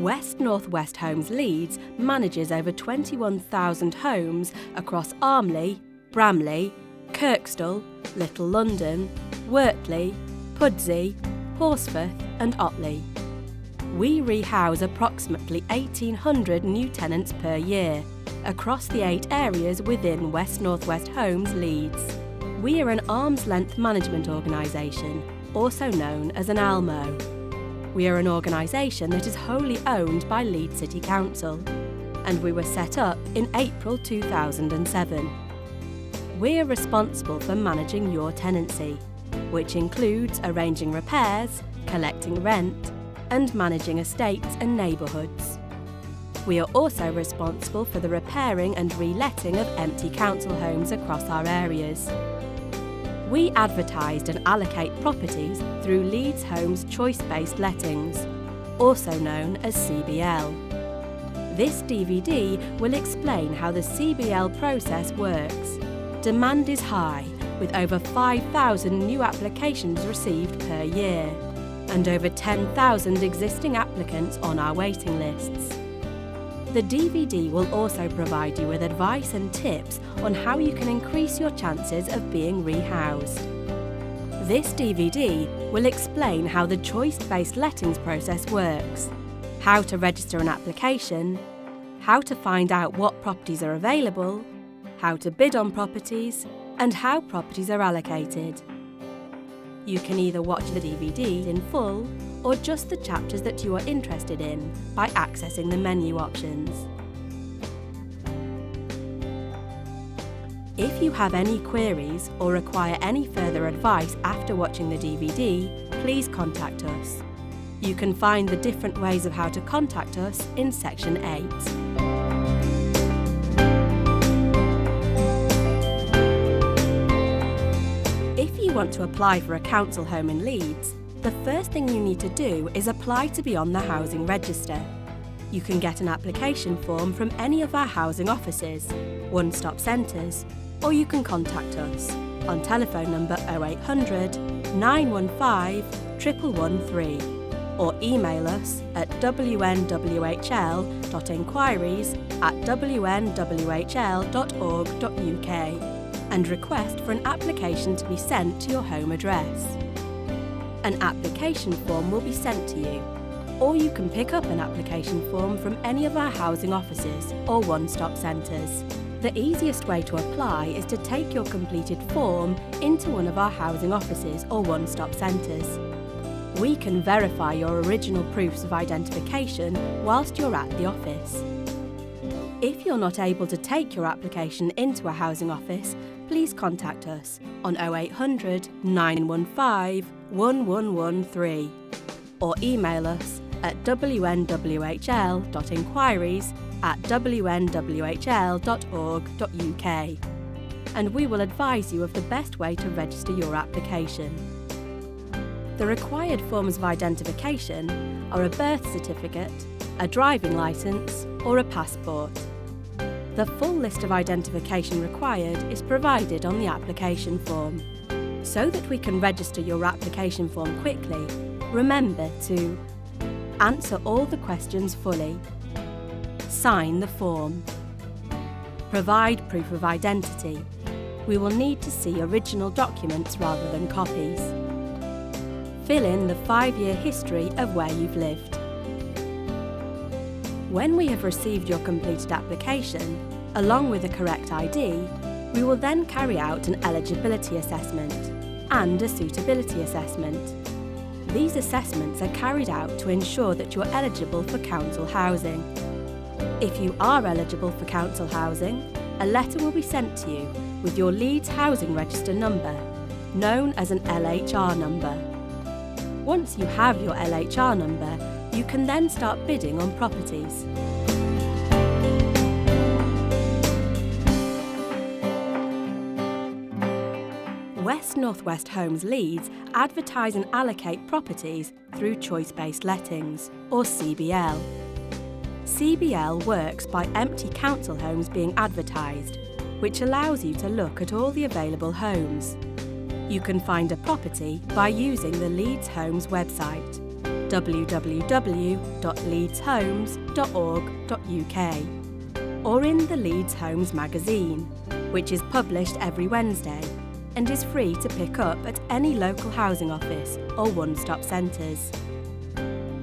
West North West Homes Leeds manages over 21,000 homes across Armley, Bramley, Kirkstall, Little London, Wortley, Pudsey, Horsforth and Otley. We rehouse approximately 1,800 new tenants per year across the 8 areas within West North West Homes Leeds. We are an arm's length management organisation, also known as an ALMO. We are an organisation that is wholly owned by Leeds City Council, and we were set up in April 2007. We are responsible for managing your tenancy, which includes arranging repairs, collecting rent, and managing estates and neighbourhoods. We are also responsible for the repairing and reletting of empty council homes across our areas. We advertised and allocate properties through Leeds Homes Choice-Based Lettings, also known as CBL. This DVD will explain how the CBL process works. Demand is high, with over 5,000 new applications received per year, and over 10,000 existing applicants on our waiting lists. The DVD will also provide you with advice and tips on how you can increase your chances of being rehoused. This DVD will explain how the choice-based lettings process works, how to register an application, how to find out what properties are available, how to bid on properties, and how properties are allocated. You can either watch the DVD in full or just the chapters that you are interested in by accessing the menu options. If you have any queries or require any further advice after watching the DVD, please contact us. You can find the different ways of how to contact us in section 8. If you want to apply for a council home in Leeds, the first thing you need to do is apply to be on the housing register. You can get an application form from any of our housing offices, one-stop centres, or you can contact us on telephone number 0800 915 1113 or email us at wnwhl.enquiries@wnwhl.org.uk and request for an application to be sent to your home address. An application form will be sent to you, or you can pick up an application form from any of our housing offices or one-stop centres. The easiest way to apply is to take your completed form into one of our housing offices or one-stop centres. We can verify your original proofs of identification whilst you're at the office. If you're not able to take your application into a housing office, please contact us on 0800 915 1113 or email us at wnwhl.enquiries@wnwhl.org.uk and we will advise you of the best way to register your application. The required forms of identification are a birth certificate, a driving licence or a passport. The full list of identification required is provided on the application form. So that we can register your application form quickly, remember to answer all the questions fully, sign the form, provide proof of identity. We will need to see original documents rather than copies. Fill in the 5-year history of where you've lived. When we have received your completed application, along with the correct ID, we will then carry out an eligibility assessment and a suitability assessment. These assessments are carried out to ensure that you are eligible for council housing. If you are eligible for council housing, a letter will be sent to you with your Leeds Housing Register number, known as an LHR number. Once you have your LHR number, you can then start bidding on properties. West North West Homes Leeds advertise and allocate properties through choice-based lettings, or CBL. CBL works by empty council homes being advertised, which allows you to look at all the available homes. You can find a property by using the Leeds Homes website. www.leedshomes.org.uk, or in the Leeds Homes magazine, which is published every Wednesday and is free to pick up at any local housing office or one-stop centres.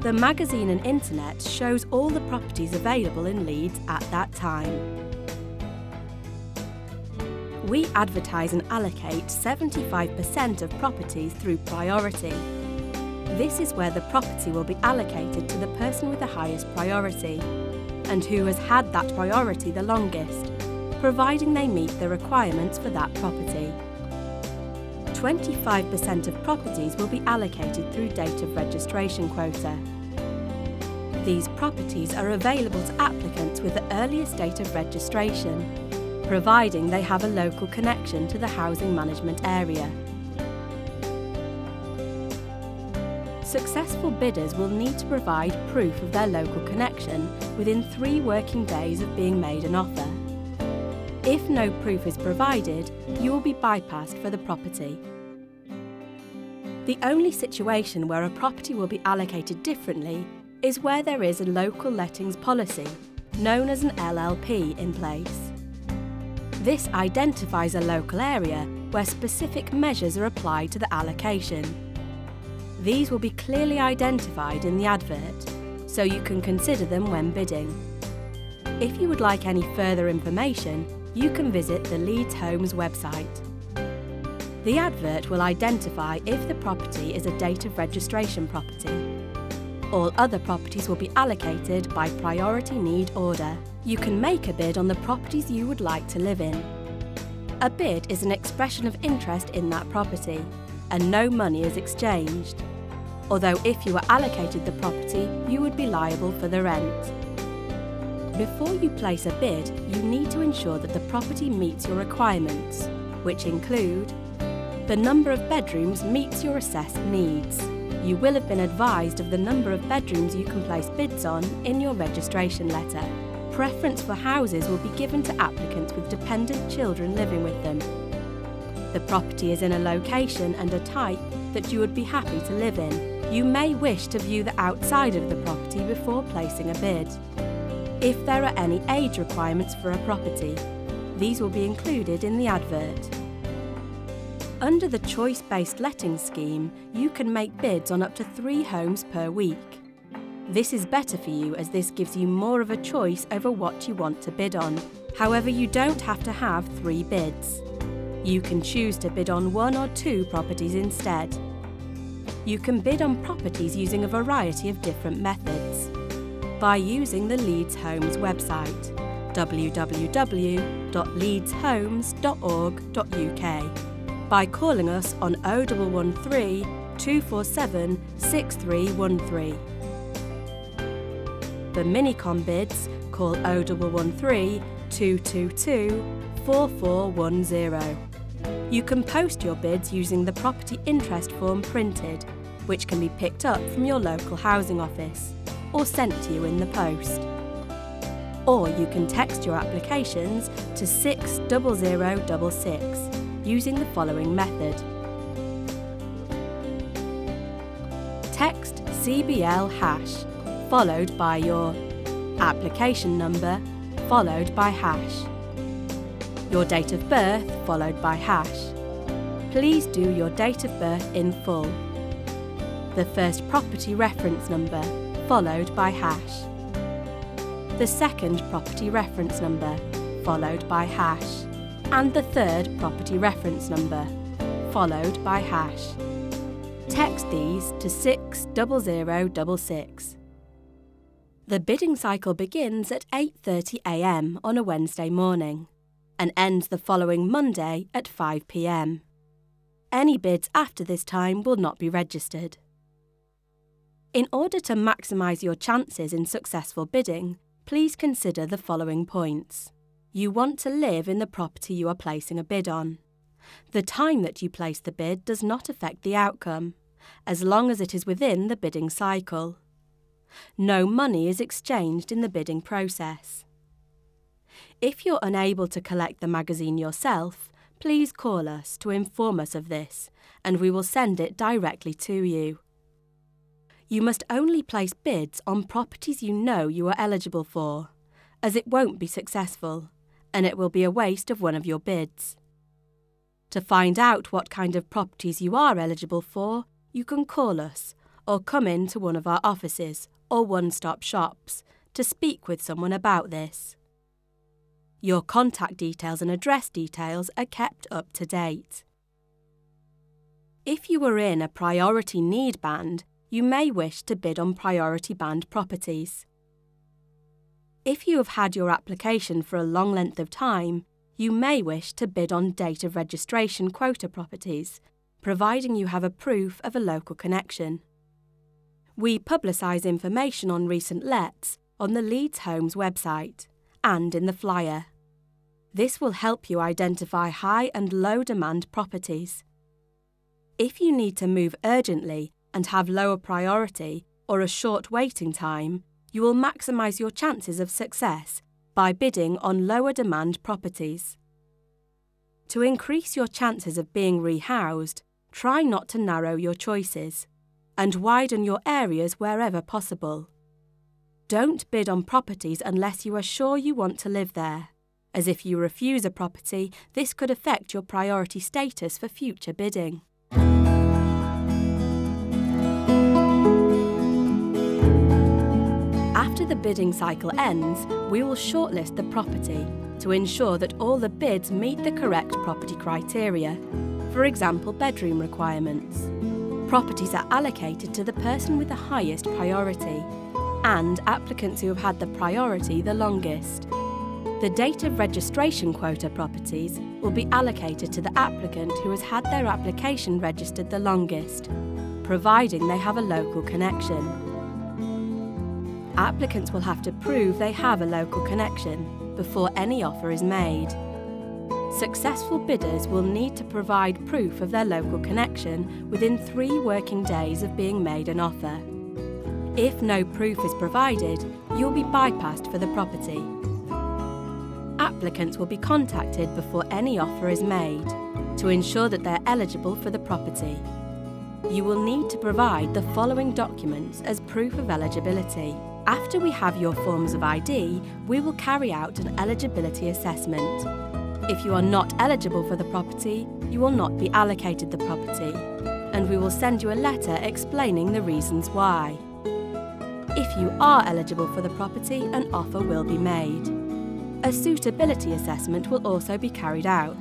The magazine and internet shows all the properties available in Leeds at that time. We advertise and allocate 75% of properties through priority. This is where the property will be allocated to the person with the highest priority and who has had that priority the longest, providing they meet the requirements for that property. 25% of properties will be allocated through date of registration quota. These properties are available to applicants with the earliest date of registration, providing they have a local connection to the housing management area. Successful bidders will need to provide proof of their local connection within 3 working days of being made an offer. If no proof is provided, you will be bypassed for the property. The only situation where a property will be allocated differently is where there is a local lettings policy, known as an LLP, in place. This identifies a local area where specific measures are applied to the allocation. These will be clearly identified in the advert, so you can consider them when bidding. If you would like any further information, you can visit the Leeds Homes website. The advert will identify if the property is a date of registration property. All other properties will be allocated by priority need order. You can make a bid on the properties you would like to live in. A bid is an expression of interest in that property, and no money is exchanged. Although if you were allocated the property, you would be liable for the rent. Before you place a bid, you need to ensure that the property meets your requirements, which include the number of bedrooms meets your assessed needs. You will have been advised of the number of bedrooms you can place bids on in your registration letter. Preference for houses will be given to applicants with dependent children living with them. The property is in a location and a type that you would be happy to live in. You may wish to view the outside of the property before placing a bid. If there are any age requirements for a property, these will be included in the advert. Under the choice-based letting scheme, you can make bids on up to 3 homes per week. This is better for you as this gives you more of a choice over what you want to bid on. However, you don't have to have 3 bids. You can choose to bid on 1 or 2 properties instead. You can bid on properties using a variety of different methods. By using the Leeds Homes website, www.leedshomes.org.uk, by calling us on 0113 247 6313. For Minicom bids, call 0113 222 4410. You can post your bids using the property interest form printed, which can be picked up from your local housing office or sent to you in the post. Or you can text your applications to 60066 using the following method. Text CBL hash followed by your application number followed by hash, your date of birth followed by hash. Please do your date of birth in full. The first property reference number followed by hash. The second property reference number followed by hash. And the third property reference number followed by hash. Text these to 60066. The bidding cycle begins at 8:30 a.m. on a Wednesday morning and ends the following Monday at 5 p.m. Any bids after this time will not be registered. In order to maximise your chances in successful bidding, please consider the following points. You want to live in the property you are placing a bid on. The time that you place the bid does not affect the outcome, as long as it is within the bidding cycle. No money is exchanged in the bidding process. If you're unable to collect the magazine yourself, please call us to inform us of this, and we will send it directly to you. You must only place bids on properties you know you are eligible for, as it won't be successful, and it will be a waste of one of your bids. To find out what kind of properties you are eligible for, you can call us or come in to one of our offices or one-stop shops to speak with someone about this. Your contact details and address details are kept up to date. If you are in a priority need band, you may wish to bid on priority band properties. If you have had your application for a long length of time, you may wish to bid on date of registration quota properties, providing you have a proof of a local connection. We publicise information on recent lets on the Leeds Homes website and in the flyer. This will help you identify high and low demand properties. If you need to move urgently and have lower priority or a short waiting time, you will maximise your chances of success by bidding on lower demand properties. To increase your chances of being rehoused, try not to narrow your choices and widen your areas wherever possible. Don't bid on properties unless you are sure you want to live there, as if you refuse a property, this could affect your priority status for future bidding. After the bidding cycle ends, we will shortlist the property to ensure that all the bids meet the correct property criteria, for example bedroom requirements. Properties are allocated to the person with the highest priority and applicants who have had the priority the longest. The date of registration quota properties will be allocated to the applicant who has had their application registered the longest, providing they have a local connection. Applicants will have to prove they have a local connection before any offer is made. Successful bidders will need to provide proof of their local connection within 3 working days of being made an offer. If no proof is provided, you'll be bypassed for the property. Applicants will be contacted before any offer is made to ensure that they're eligible for the property. You will need to provide the following documents as proof of eligibility. After we have your forms of ID, we will carry out an eligibility assessment. If you are not eligible for the property, you will not be allocated the property, and we will send you a letter explaining the reasons why. If you are eligible for the property, an offer will be made. A suitability assessment will also be carried out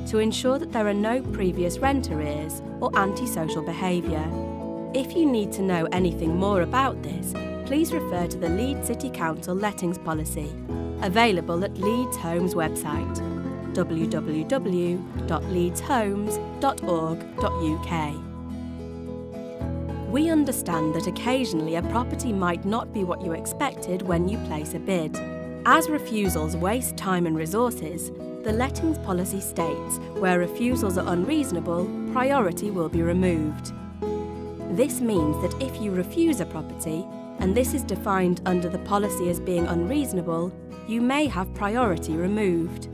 to ensure that there are no previous rent arrears or antisocial behaviour. If you need to know anything more about this, please refer to the Leeds City Council Lettings Policy, available at Leeds Homes website www.leedshomes.org.uk. We understand that occasionally a property might not be what you expected when you place a bid. As refusals waste time and resources, the lettings policy states where refusals are unreasonable, priority will be removed. This means that if you refuse a property, and this is defined under the policy as being unreasonable, you may have priority removed.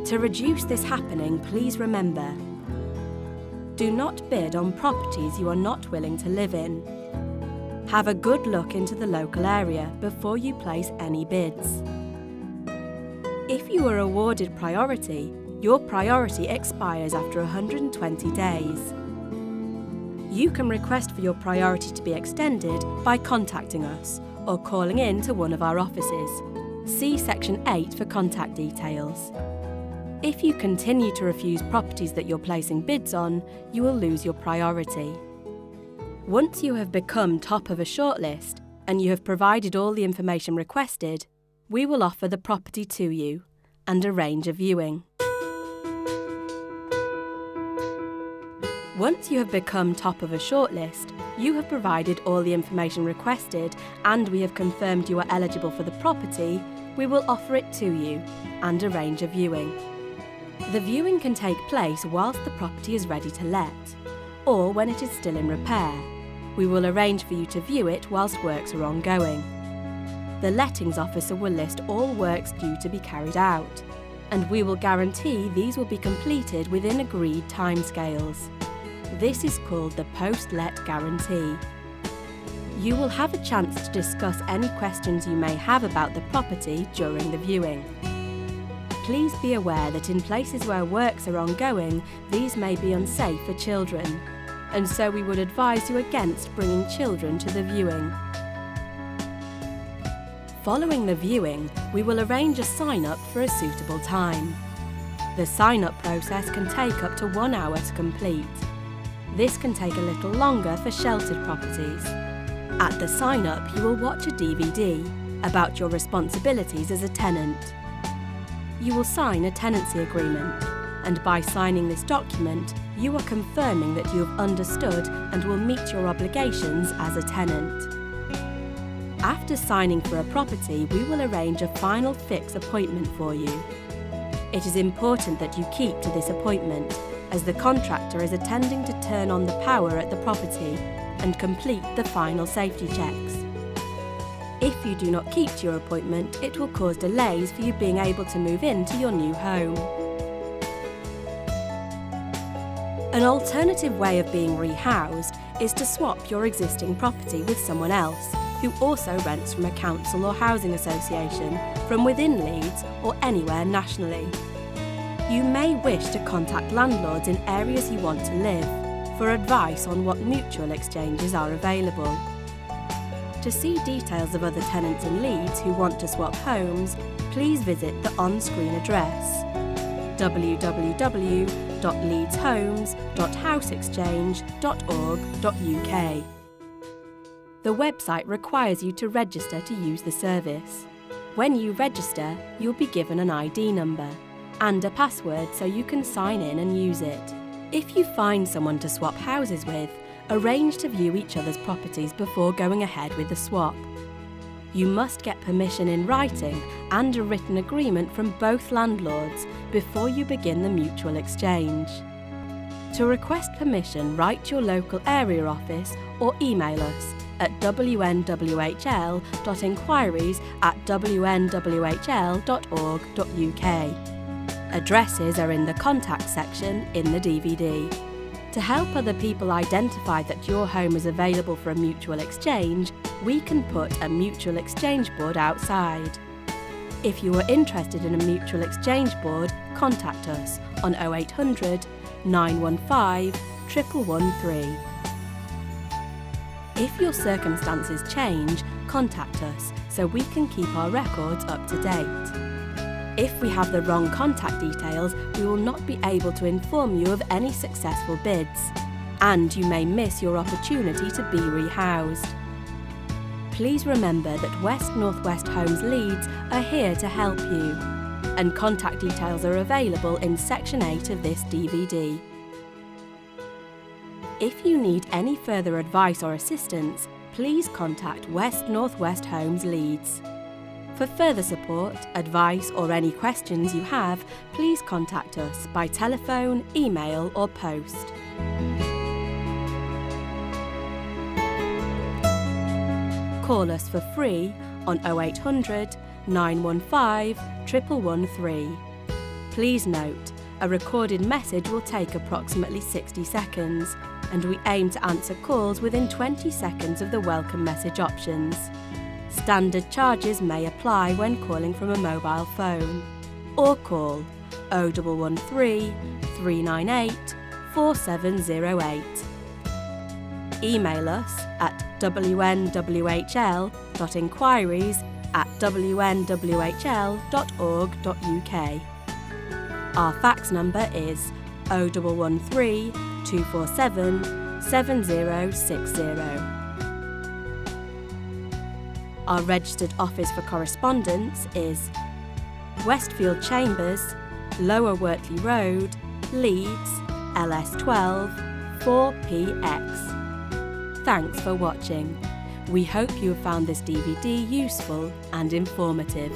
To reduce this happening, please remember: do not bid on properties you are not willing to live in. Have a good look into the local area before you place any bids. If you are awarded priority, your priority expires after 120 days. You can request for your priority to be extended by contacting us or calling in to one of our offices. See Section 8 for contact details. If you continue to refuse properties that you're placing bids on, you will lose your priority. Once you have become top of a shortlist and you have provided all the information requested, we will offer the property to you and arrange a viewing. Once you have become top of a shortlist, you have provided all the information requested and we have confirmed you are eligible for the property, we will offer it to you and arrange a viewing. The viewing can take place whilst the property is ready to let, or when it is still in repair. We will arrange for you to view it whilst works are ongoing. The lettings officer will list all works due to be carried out, and we will guarantee these will be completed within agreed timescales. This is called the post-let guarantee. You will have a chance to discuss any questions you may have about the property during the viewing. Please be aware that in places where works are ongoing, these may be unsafe for children, and so we would advise you against bringing children to the viewing. Following the viewing, we will arrange a sign-up for a suitable time. The sign-up process can take up to 1 hour to complete. This can take a little longer for sheltered properties. At the sign-up, you will watch a DVD about your responsibilities as a tenant. You will sign a tenancy agreement, and by signing this document, you are confirming that you have understood and will meet your obligations as a tenant. After signing for a property, we will arrange a final fix appointment for you. It is important that you keep to this appointment, as the contractor is attending to turn on the power at the property and complete the final safety checks. If you do not keep to your appointment, it will cause delays for you being able to move into your new home. An alternative way of being rehoused is to swap your existing property with someone else who also rents from a council or housing association from within Leeds or anywhere nationally. You may wish to contact landlords in areas you want to live for advice on what mutual exchanges are available. To see details of other tenants in Leeds who want to swap homes, please visit the on-screen address www.leedshomes.houseexchange.org.uk. The website requires you to register to use the service. When you register, you'll be given an ID number and a password so you can sign in and use it. If you find someone to swap houses with, arrange to view each other's properties before going ahead with the swap. You must get permission in writing and a written agreement from both landlords before you begin the mutual exchange. To request permission, write your local area office or email us at wnwhl.enquiries@wnwhl.org.uk. Addresses are in the contact section in the DVD. To help other people identify that your home is available for a mutual exchange, we can put a mutual exchange board outside. If you are interested in a mutual exchange board, contact us on 0800 915 1113. If your circumstances change, contact us so we can keep our records up to date. If we have the wrong contact details, we will not be able to inform you of any successful bids, and you may miss your opportunity to be rehoused. Please remember that West North West Homes Leeds are here to help you, and contact details are available in Section 8 of this DVD. If you need any further advice or assistance, please contact West North West Homes Leeds. For further support, advice or any questions you have, please contact us by telephone, email or post. Call us for free on 0800 915 1113. Please note, a recorded message will take approximately 60 seconds, and we aim to answer calls within 20 seconds of the welcome message options. Standard charges may apply when calling from a mobile phone, or call 0113 398 4708. Email us at wnwhl.enquiries@wnwhl.org.uk. Our fax number is 0113 247 7060. Our registered office for correspondence is Westfield Chambers, Lower Wortley Road, Leeds, LS12 4PX. Thanks for watching. We hope you have found this DVD useful and informative.